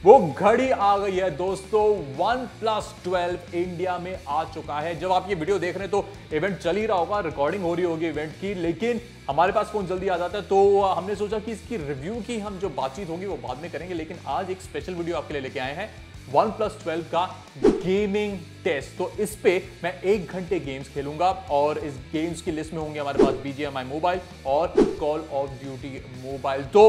वो घड़ी आ गई है दोस्तों। OnePlus 12 इंडिया में आ चुका है। जब आप ये वीडियो देख रहे हैं तो इवेंट चल ही रहा होगा, रिकॉर्डिंग हो रही होगी इवेंट की, लेकिन हमारे पास फोन जल्दी आ जाता है तो हमने सोचा कि इसकी रिव्यू की हम जो बातचीत होगी वो बाद में करेंगे। लेकिन आज एक स्पेशल वीडियो आपके लिए लेके आए हैं OnePlus 12 का गेमिंग टेस्ट। तो इस पे मैं 1 घंटे गेम्स खेलूंगा और इस गेम्स की लिस्ट में होंगे हमारे पास BGMI मोबाइल और कॉल ऑफ ड्यूटी मोबाइल। तो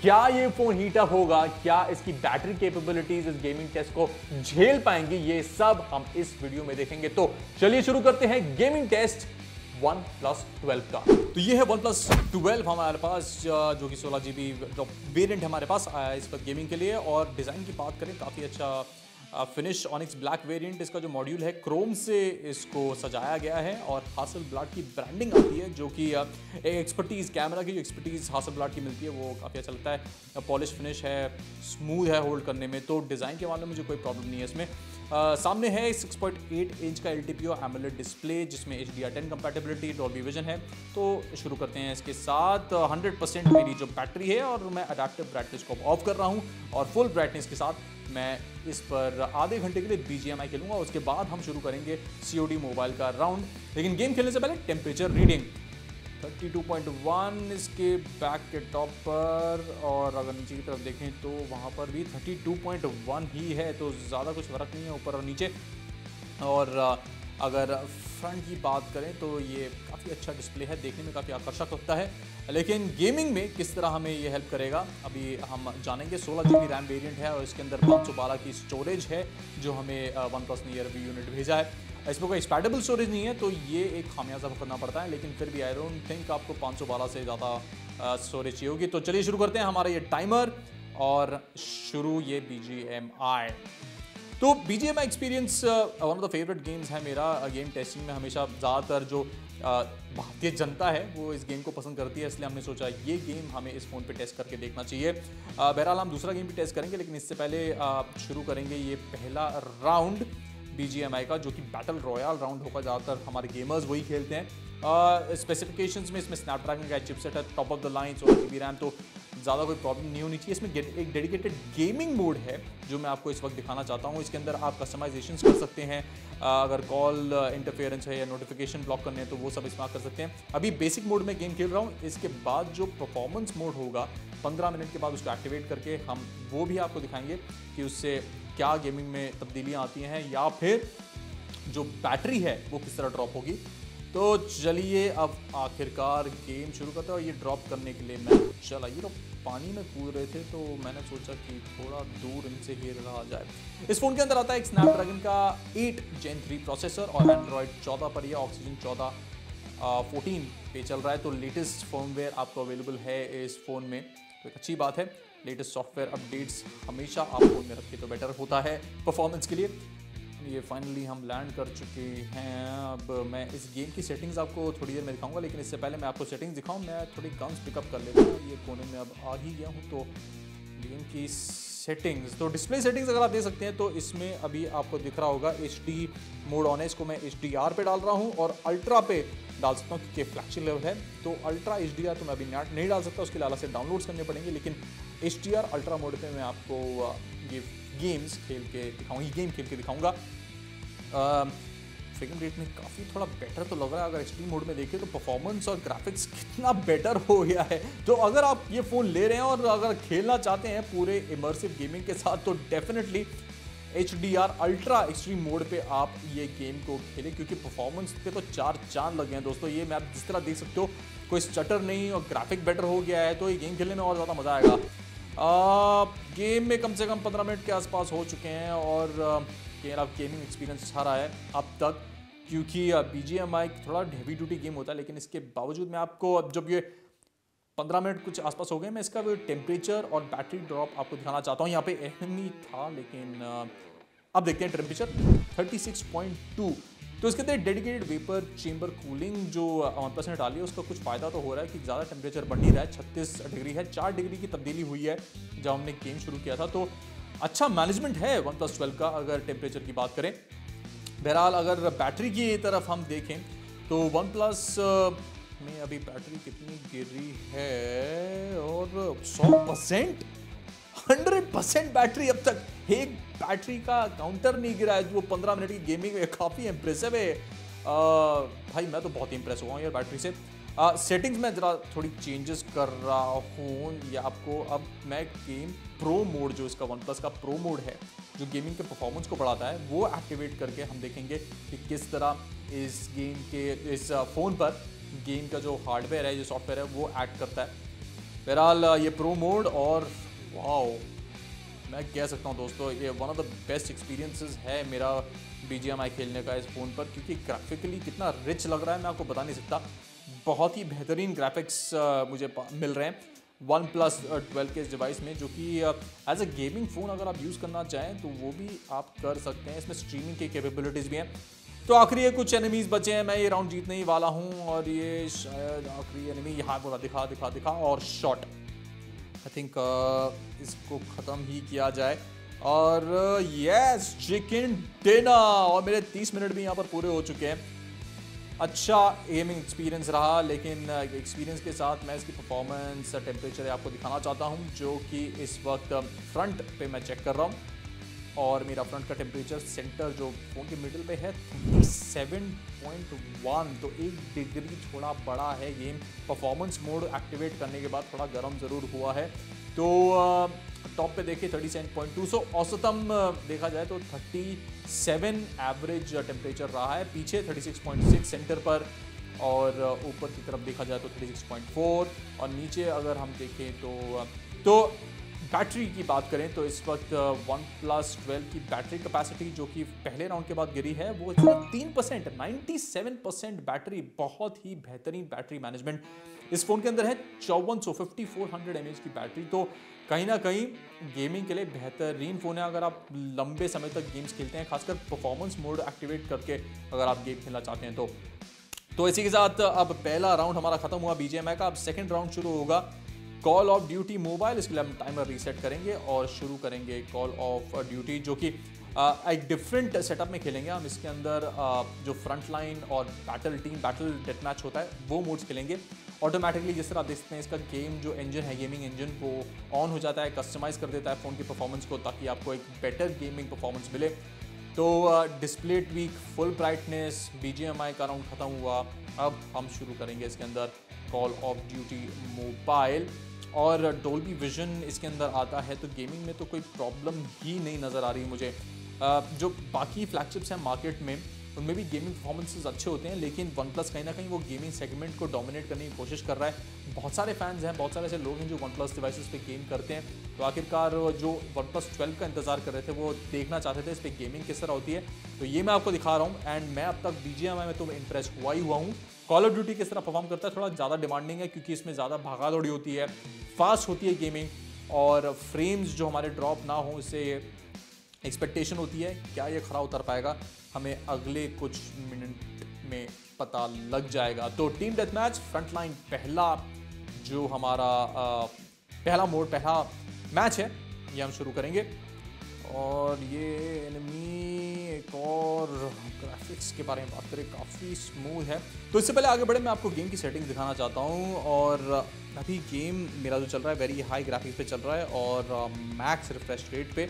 क्या ये फोन हीट अप होगा, क्या इसकी बैटरी कैपेबिलिटीज इस गेमिंग टेस्ट को झेल पाएंगी, ये सब हम इस वीडियो में देखेंगे। तो चलिए शुरू करते हैं गेमिंग टेस्ट OnePlus 12 का। तो ये है OnePlus 12 हमारे पास, जो कि 16 GB वेरिएंट हमारे पास आया है इस वक्त गेमिंग के लिए। और डिज़ाइन की बात करें, काफ़ी अच्छा फिनिश ऑनिक्स ब्लैक वेरिएंट। इसका जो मॉड्यूल है क्रोम से इसको सजाया गया है और हासलब्लाड की ब्रांडिंग आती है, जो कि एक्सपर्टीज़, कैमरा की जो एक्सपर्टीज़ हासलब्लाड की मिलती है वो काफ़ी अच्छा लगता है। पॉलिश फिनिश है, स्मूथ है होल्ड करने में, तो डिज़ाइन के मामले में मुझे कोई प्रॉब्लम नहीं है इसमें। सामने है 6.8 इंच का LTPO AMOLED डिस्प्ले जिसमें HDR10 कंपैटिबिलिटी, डॉल्बी विजन है। तो शुरू करते हैं इसके साथ। 100% मेरी जो बैटरी है और मैं अडैप्टिव ब्राइटनेस को ऑफ कर रहा हूँ और फुल ब्राइटनेस के साथ मैं इस पर आधे घंटे के लिए BGMI खेलूंगा। उसके बाद हम शुरू करेंगे COD मोबाइल का राउंड। लेकिन गेम खेलने से पहले टेम्परेचर रीडिंग 32.1 इसके बैक के टॉप पर, और अगर नीचे की तरफ देखें तो वहाँ पर भी 32.1 ही है, तो ज़्यादा कुछ फ़र्क नहीं है ऊपर और नीचे। और अगर फ्रंट की बात करें तो ये काफ़ी अच्छा डिस्प्ले है, देखने में काफ़ी आकर्षक लगता है। लेकिन गेमिंग में किस तरह हमें ये हेल्प करेगा अभी हम जानेंगे। 16 GB रैम वेरिएंट है और इसके अंदर 512 की स्टोरेज है जो हमें OnePlus ने ये रिव्यू यूनिट भेजा है। इसमें कोई एक्सपैडेबल स्टोरेज नहीं है तो ये एक खामियाजा करना पड़ता है, लेकिन फिर भी आई डोंट थिंक आपको 512 से ज़्यादा स्टोरेज चाहिए होगी। तो चलिए शुरू करते हैं हमारा ये टाइमर और शुरू ये BGMI। तो BGMI experience one of the favourite games है मेरा। गेम टेस्टिंग में हमेशा ज़्यादातर जो भारतीय जनता है वो इस गेम को पसंद करती है, इसलिए हमने सोचा ये गेम हमें इस फ़ोन पे टेस्ट करके देखना चाहिए। बहरहाल हम दूसरा गेम भी टेस्ट करेंगे, लेकिन इससे पहले शुरू करेंगे ये पहला राउंड BGMI का, जो कि बैटल रॉयल राउंड होगा। ज़्यादातर हमारे गेमर्स वही खेलते हैं। स्पेसिफिकेशंस में इसमें स्नैपड्रैगन का चिपसेट है, top of the line 16 GB RAM, तो ज़्यादा कोई प्रॉब्लम नहीं होनी चाहिए। इसमें एक डेडिकेटेड गेमिंग मोड है जो मैं आपको इस वक्त दिखाना चाहता हूँ। इसके अंदर आप कस्टमाइजेशंस कर सकते हैं, अगर कॉल इंटरफेरेंस है या नोटिफिकेशन ब्लॉक करने हैं तो वो सब इसमें कर सकते हैं। अभी बेसिक मोड में गेम खेल रहा हूँ। इसके बाद जो परफॉर्मेंस मोड होगा 15 मिनट के बाद उसको एक्टिवेट करके हम वो भी आपको दिखाएंगे कि उससे क्या गेमिंग में तब्दीलियाँ आती हैं या फिर जो बैटरी है वो किस तरह ड्रॉप होगी। तो चलिए अब आखिरकार गेम शुरू करते हैं। और ये ड्रॉप करने के लिए मैं चला, ये तो पानी में कूद रहे थे तो मैंने सोचा कि थोड़ा दूर इनसे ही रहा जाए। इस फ़ोन के अंदर आता है एक स्नैपड्रैगन का 8 Gen 3 प्रोसेसर और Android 14 पर यह Oxygen 14 पे चल रहा है। तो लेटेस्ट फर्मवेयर आपको अवेलेबल है इस फ़ोन में, तो एक अच्छी बात है। लेटेस्ट सॉफ्टवेयर अपडेट्स हमेशा आप फ़ोन में रखें तो बेटर होता है परफॉर्मेंस के लिए। ये फाइनली हम लैंड कर चुके हैं। अब मैं इस गेम की सेटिंग्स आपको थोड़ी देर में दिखाऊंगा, लेकिन इससे पहले मैं आपको सेटिंग्स दिखाऊं, मैं थोड़ी गन्स पिकअप कर लेता हूँ। ये कोने में अब आ ही गया हूँ। तो गेम की सेटिंग्स, तो डिस्प्ले सेटिंग्स अगर आप दे सकते हैं तो इसमें अभी आपको दिख रहा होगा HD मोड ऑन है। इसको मैं HDR पे डाल रहा हूँ और अल्ट्रा पे डाल सकता हूँ क्योंकि फ्लैगशिप लेवल है। तो अल्ट्रा HDR तो मैं अभी नहीं डाल सकता, उसके लिए अलग से डाउनलोड्स करने पड़ेंगे। लेकिन HDR अल्ट्रा मोड पे मैं आपको ये गेम खेल के दिखाऊंगा। फ्रेम रेट में काफ़ी थोड़ा बेटर तो लग रहा है। अगर एक्सट्रीम मोड में देखें तो परफॉर्मेंस और ग्राफिक्स कितना बेटर हो गया है। तो अगर आप ये फ़ोन ले रहे हैं और अगर खेलना चाहते हैं पूरे इमर्सिव गेमिंग के साथ तो definitely HDR ultra extreme mode पे आप ये गेम को खेलें, क्योंकि परफॉर्मेंस पे तो 4 चांद लग गए हैं दोस्तों। ये मैं आप जिस तरह देख सकते हो, कोई स्टटर नहीं और ग्राफिक बेटर हो गया है, तो ये गेम खेलने में और ज़्यादा मज़ा आएगा। गेम में कम से कम 15 मिनट के आसपास हो चुके हैं और मेरा गेमिंग एक्सपीरियंस अच्छा रहा है अब तक, क्योंकि BGMI थोड़ा हैवी ड्यूटी गेम होता है। लेकिन इसके बावजूद मैं आपको अब जब ये 15 मिनट कुछ आसपास हो गए, मैं इसका वो टेम्परेचर और बैटरी ड्रॉप आपको दिखाना चाहता हूँ। यहाँ पे एनिमी था, लेकिन अब देखते हैं टेम्परेचर 36.2। तो इसके अंदर डेडिकेटेड वेपर चेंबर कूलिंग जो OnePlus ने डाली है, उसका कुछ फ़ायदा तो हो रहा है कि ज़्यादा टेम्परेचर बढ़ नहीं रहा है। 36 डिग्री है, 4 डिग्री की तब्दीली हुई है जब हमने गेम शुरू किया था। तो अच्छा मैनेजमेंट है OnePlus 12 का अगर टेम्परेचर की बात करें। बहरहाल अगर बैटरी की तरफ हम देखें तो OnePlus में अभी बैटरी कितनी गिरी है, और 100%। 100% बैटरी अब तक, एक बैटरी का काउंटर नहीं गिरा है। जो 15 मिनट की गेमिंग में काफ़ी इंप्रेसिव है। भाई मैं तो बहुत इंप्रेस हुआ हूँ यार बैटरी से। सेटिंग्स में ज़रा थोड़ी चेंजेस कर रहा हूँ ये आपको। अब मैं गेम प्रो मोड, जो इसका OnePlus का प्रो मोड है जो गेमिंग के परफॉर्मेंस को बढ़ाता है, वो एक्टिवेट करके हम देखेंगे कि किस तरह इस फ़ोन पर गेम का जो हार्डवेयर है, जो सॉफ्टवेयर है, वो एक्ट करता है। बहरहाल ये प्रो मोड, और वाओ मैं कह सकता हूँ दोस्तों ये one of the best experiences है मेरा BGMI खेलने का इस फ़ोन पर, क्योंकि ग्राफिकली कितना रिच लग रहा है मैं आपको बता नहीं सकता। बहुत ही बेहतरीन ग्राफिक्स मुझे मिल रहे हैं OnePlus 12 के इस डिवाइस में, जो कि एज अ गेमिंग फ़ोन अगर आप यूज़ करना चाहें तो वो भी आप कर सकते हैं। इसमें स्ट्रीमिंग की कैपेबिलिटीज़ भी हैं। तो आखिरी कुछ एनिमीज़ बचे हैं, मैं ये राउंड जीतने ही वाला हूँ, और ये शायद आखिरी एनिमी यहाँ बोला, दिखा और शॉट। आई थिंक इसको ख़त्म ही किया जाए, और यस चिकन डिनर, और मेरे 30 मिनट भी यहाँ पर पूरे हो चुके हैं। अच्छा गेमिंग एक्सपीरियंस रहा, लेकिन एक्सपीरियंस के साथ मैं इसकी परफॉर्मेंस टेम्परेचर आपको दिखाना चाहता हूँ, जो कि इस वक्त फ्रंट पे मैं चेक कर रहा हूँ, और मेरा फ्रंट का टेम्परेचर सेंटर जो फ़ोन के मिडिल पे है 37.1, तो 1 डिग्री थोड़ा बड़ा है। गेम परफॉर्मेंस मोड एक्टिवेट करने के बाद थोड़ा गर्म ज़रूर हुआ है। तो टॉप पे देखिए 37.2, सो औसतम देखा जाए तो 37 एवरेज टेम्परेचर रहा है। पीछे 36.6 सेंटर पर, और ऊपर की तरफ देखा जाए तो 36.4, और नीचे अगर हम देखें तो बैटरी की बात करें तो इस वक्त OnePlus 12 की बैटरी कैपेसिटी जो कि पहले राउंड के बाद गिरी है, वो 3%, 97% बैटरी, बहुत ही बेहतरीन बैटरी मैनेजमेंट इस फ़ोन के अंदर है। 5400 mAh की बैटरी, तो कहीं ना कहीं गेमिंग के लिए बेहतरीन फ़ोन है अगर आप लंबे समय तक गेम्स खेलते हैं, खासकर परफॉर्मेंस मोड एक्टिवेट करके अगर आप गेम खेलना चाहते हैं तो इसी के साथ अब पहला राउंड हमारा खत्म हुआ BGMI का। अब सेकंड राउंड शुरू होगा कॉल ऑफ ड्यूटी मोबाइल। इसके लिए हम टाइमर रीसेट करेंगे और शुरू करेंगे कॉल ऑफ ड्यूटी, जो कि एक डिफरेंट सेटअप में खेलेंगे हम। इसके अंदर जो फ्रंट लाइन और बैटल डेथ मैच होता है वो मोड्स खेलेंगे ऑटोमेटिकली। जिस तरह आप देख सकते हैं इसका गेम जो इंजन है, गेमिंग इंजन, वो ऑन हो जाता है, कस्टमाइज़ कर देता है फ़ोन की परफॉर्मेंस को, ताकि आपको एक बेटर गेमिंग परफॉर्मेंस मिले। तो display tweak, full brightness, BGMI का राउंड ख़त्म हुआ। अब हम शुरू करेंगे इसके अंदर कॉल ऑफ ड्यूटी मोबाइल, और डोल्बी विजन इसके अंदर आता है, तो गेमिंग में तो कोई प्रॉब्लम ही नहीं नज़र आ रही मुझे। जो बाकी फ्लैगशिप्स हैं मार्केट में उनमें भी गेमिंग परफॉर्मेंसेस अच्छे होते हैं, लेकिन OnePlus कहीं ना कहीं वो गेमिंग सेगमेंट को डोमिनेट करने की कोशिश कर रहा है। बहुत सारे फैंस हैं, बहुत सारे ऐसे लोग हैं जो OnePlus डिवाइसेस पे गेम करते हैं, तो आखिरकार जो OnePlus 12 का इंतजार कर रहे थे वो देखना चाहते थे इस पर गेमिंग किस तरह होती है। तो ये मैं आपको दिखा रहा हूँ, एंड मैं अब तक BGMI में तो इम्प्रेस हुआ ही हुआ हूँ। कॉल ऑफ ड्यूटी किस तरह परफॉर्म करता है, थोड़ा ज़्यादा डिमांडिंग है, क्योंकि इसमें ज़्यादा भागा दौड़ी होती है, फास्ट होती है गेमिंग, और फ्रेम्स जो हमारे ड्रॉप ना हो, इससे एक्सपेक्टेशन होती है। क्या ये खरा उतर पाएगा, हमें अगले कुछ मिनट में पता लग जाएगा। तो team death match front line, पहला जो हमारा पहला मैच है, ये हम शुरू करेंगे। और ये एनिमी, एक और ग्राफिक्स के बारे में बात करें, काफ़ी स्मूथ है। तो इससे पहले आगे बढ़े, मैं आपको गेम की सेटिंग्स दिखाना चाहता हूँ। और अभी गेम मेरा जो चल रहा है वेरी हाई ग्राफिक्स पे चल रहा है, और मैक्स रिफ्रेश रेट पे।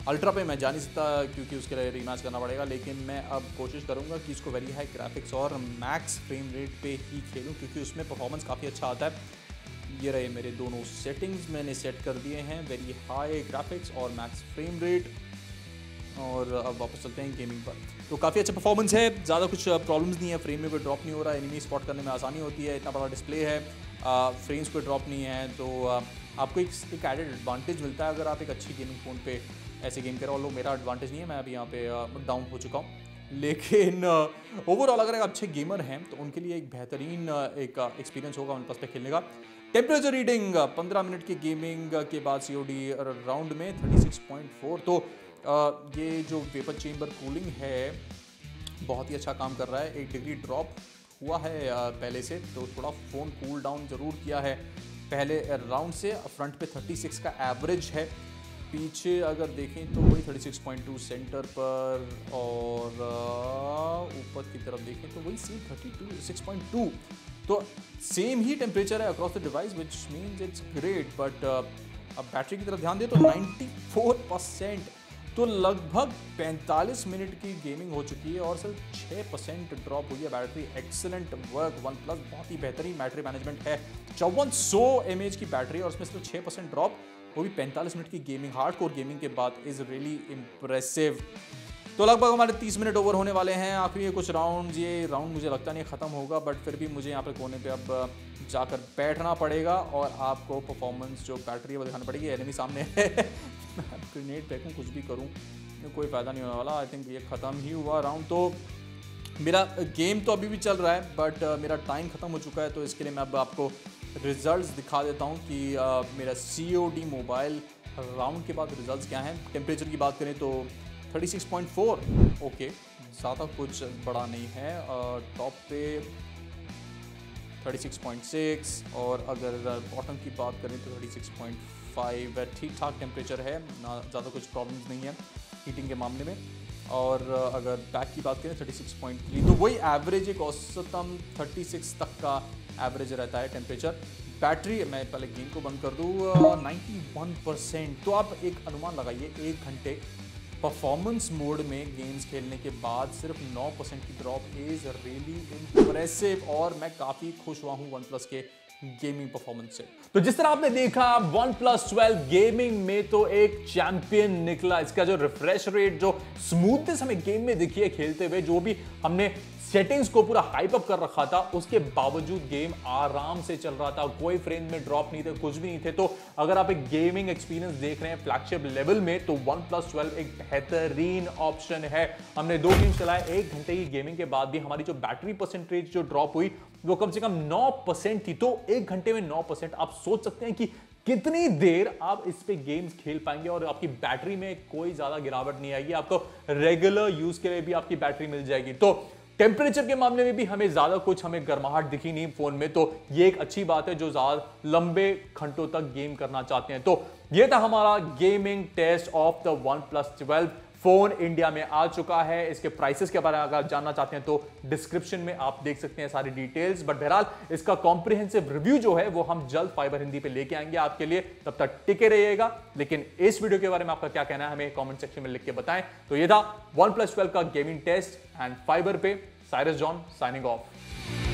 अल्ट्रा पे मैं जा नहीं सकता क्योंकि उसके लिए रीमैच करना पड़ेगा, लेकिन मैं अब कोशिश करूंगा कि इसको वेरी हाई ग्राफिक्स और मैक्स फ्रेम रेट पे ही खेलूं, क्योंकि उसमें परफॉर्मेंस काफ़ी अच्छा आता है। ये रहे मेरे दोनों सेटिंग्स मैंने सेट कर दिए हैं, वेरी हाई ग्राफिक्स और मैक्स फ्रेम रेट। और अब वापस चलते हैं गेमिंग पर। तो काफ़ी अच्छा परफॉर्मेंस है, ज़्यादा कुछ प्रॉब्लम्स नहीं है, फ्रेम में कोई ड्रॉप नहीं हो रहा है, एनिमी स्पॉट करने में आसानी होती है, इतना बड़ा डिस्प्ले है, फ्रेम्स कोई ड्रॉप नहीं है। तो आपको एक एडेड एडवांटेज मिलता है अगर आप एक अच्छी गेमिंग फ़ोन पे ऐसे गेम करें। और लो मेरा एडवांटेज नहीं है, मैं अभी यहाँ पे डाउन हो चुका हूँ, लेकिन ओवरऑल अगर आप अच्छे गेमर हैं तो उनके लिए एक बेहतरीन एक एक्सपीरियंस होगा OnePlus पे खेलने का। टेम्परेचर रीडिंग 15 मिनट की गेमिंग के बाद COD राउंड में 36.4। तो ये जो वेपर चेम्बर कूलिंग है बहुत ही अच्छा काम कर रहा है। 1 डिग्री ड्रॉप हुआ है पहले से, तो थोड़ा फ़ोन कूल डाउन ज़रूर किया है पहले राउंड से। फ्रंट पे 36 का एवरेज है, पीछे अगर देखें तो वही 36.2 सेंटर पर, और ऊपर की तरफ देखें तो वही सेम 36.2। तो सेम ही टेम्परेचर है across the device, which means it's great. But अब बैटरी की तरफ ध्यान दे तो 94%, तो लगभग 45 मिनट की गेमिंग हो चुकी है और सिर्फ 6% ड्रॉप हुई है बैटरी। एक्सीलेंट वर्क OnePlus, बहुत ही बेहतरीन बैटरी मैनेजमेंट है। 5400 mAh की बैटरी और उसमें सिर्फ 6% ड्रॉप, वो भी 45 मिनट की गेमिंग, हार्डकोर गेमिंग के बाद, इज रियली इम्प्रेसिव। तो लगभग हमारे 30 मिनट ओवर होने वाले हैं। आखिरी ये कुछ राउंड, ये राउंड मुझे लगता नहीं ख़त्म होगा, बट फिर भी मुझे यहाँ पे कोने पे अब जाकर बैठना पड़ेगा और आपको परफॉर्मेंस जो बैटरी है वो दिखानी पड़ेगी। एनिमी सामने है ग्रेनेड फेंकूँ, कुछ भी करूँ, कोई फ़ायदा नहीं होने वाला। आई थिंक ये ख़त्म ही हुआ राउंड। तो मेरा गेम तो अभी भी चल रहा है, बट मेरा टाइम ख़त्म हो चुका है। तो इसके लिए मैं अब आपको रिजल्ट्स दिखा देता हूँ कि मेरा COD मोबाइल राउंड के बाद रिजल्ट्स क्या हैं। टेम्परेचर की बात करें तो 36.4, ओके, ज़्यादा कुछ बड़ा नहीं है। टॉप पे 36.6 और अगर बॉटम की बात करें तो 36.5, ठीक ठाक टेम्परेचर है, ना ज़्यादा कुछ प्रॉब्लम्स नहीं है हीटिंग के मामले में। और अगर बैक की बात करें 36.3, तो वही एवरेज, एक औसतम 36 तक का एवरेज रहता है टेम्परेचर। बैटरी, मैं पहले गेम को बंद कर दूँ, 91%। तो आप एक अनुमान लगाइए, 1 घंटे परफॉर्मेंस मोड में गेम्स खेलने के बाद सिर्फ 9% की ड्रॉप इज रियली इम्प्रेसिव और मैं काफ़ी खुश हुआ हूँ OnePlus के गेमिंग परफॉर्मेंस से। तो जिस तरह आपने देखा OnePlus 12 गेमिंग में तो एक चैंपियन निकला। इसका जो रिफ्रेश रेट, जो स्मूथनेस हमें गेम में दिखी है खेलते हुए, जो भी हमने सेटिंग्स को पूरा हाइप अप कर रखा था, उसके बावजूद गेम आराम से चल रहा था, कोई फ्रेम में ड्रॉप नहीं थे, कुछ भी नहीं थे। तो अगर आप एक गेमिंग एक्सपीरियंस देख रहे हैं फ्लैगशिप लेवल में, तो OnePlus 12 एक बेहतरीन ऑप्शन है। हमने 2 गेम चलाए, 1 घंटे की गेमिंग के बाद भी हमारी जो बैटरी परसेंटेज जो ड्रॉप हुई वो कम से कम 9% थी। तो 1 घंटे में 9%, आप सोच सकते हैं कि कितनी देर आप इस पे गेम्स खेल पाएंगे और आपकी बैटरी में कोई ज्यादा गिरावट नहीं आएगी। आपको रेगुलर यूज के लिए भी आपकी बैटरी मिल जाएगी। तो टेम्परेचर के मामले में भी हमें ज्यादा कुछ गर्माहट दिखी नहीं फोन में, तो ये एक अच्छी बात है जो ज्यादा लंबे घंटों तक गेम करना चाहते हैं। तो ये था हमारा gaming test of the OnePlus 12। Phone India में आ चुका है। इसके प्राइसेस के बारे में अगर जानना चाहते हैं तो डिस्क्रिप्शन में आप देख सकते हैं सारी डिटेल्स। बट बहरहाल इसका कॉम्प्रिहेंसिव रिव्यू जो है वो हम जल्द फाइबर हिंदी पे लेके आएंगे आपके लिए, तब तक टिके रहिएगा। लेकिन इस वीडियो के बारे में आपका क्या कहना है हमें कमेंट सेक्शन में लिख के बताएं। तो ये था OnePlus 12 का गेमिंग टेस्ट एंड फाइबर पे साइरस जॉन साइनिंग ऑफ।